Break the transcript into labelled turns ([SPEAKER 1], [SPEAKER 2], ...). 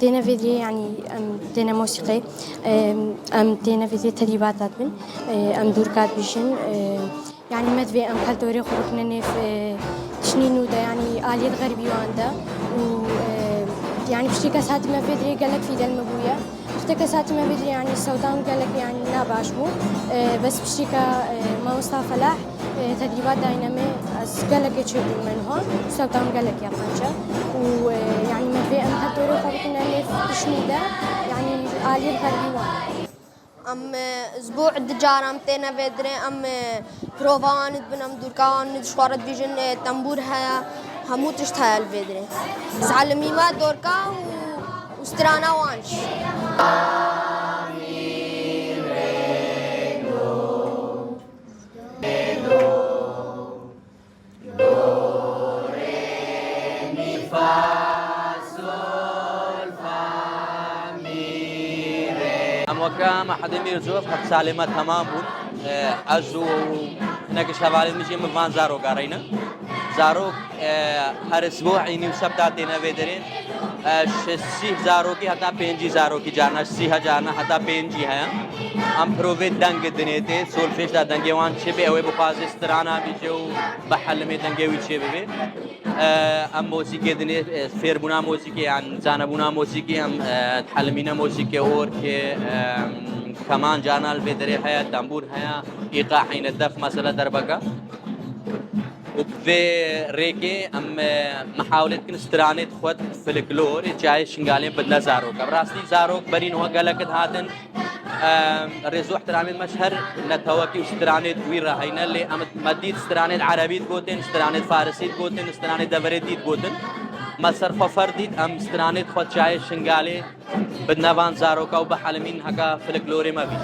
[SPEAKER 1] دينا فيديو يعني دينا موسيقى دينا فيديو تدريبات بن دوركات بيشن يعني مدفي كل دوري خلقنا نف تشنينو ده يعني آلية غربي واندا و يعني بشتي ساعات ما فيدري قالك في دل مبويا بشتي ساعات ما فيدري يعني السودان قالك يعني ناباش مو بس بشتي ما مصطفى فلاح تدريبات داينامي قالك يشوف من هون السودان قالك يا قنشة ويعني ما في كل دوري خلقنا نف تشنيده يعني آلية غربي واندا
[SPEAKER 2] اسبوع دجارم تينا فيدري بروفان بنم دوركان دشوارت بيجن تنبور هيا همو تشتها الفيدري سعلمي ما دوركا وسترانا وانش
[SPEAKER 3] وكا ما حد يميرزوف حق سالمة تمام بون أزو هناك شغالين مجي مفان زارو قارينا زارو هر أسبوع إني وسبتاتنا فيدرين شسي زارو کی حتى بينجي زارو کی جانا شسي جانا حتى بينجي है हम प्रोवेट दंगे दने थे सोलफिश दा दंगे वान छबे अवे बपाज इस्तराना बिजो बहल में दंगे विचे बे हम موسیقی दने फिर बुना موسیقی عن जाना बुना موسیقی हम حلمینا موسیقی और के كمان جانا الفيدري حياة دامبور حياة إيقاع حين الدف مثلا دربكة وبذي ريكي أم محاولة كنسترانة خود فلكلور جاي شنقالين بدنا زاروك براسني زاروك برين هو قالك هاتن رزو احترامي مشهر نتوكي استرانة ويرا هينا اللي مديد استرانة عربية قوتين استرانة فارسية قوتين استرانة دبريديد قوتين مصرف فرديد أم استرانة خود جاي شنقالين بدنا فان زاروك وبحلمين هكا فلكلوري ما بي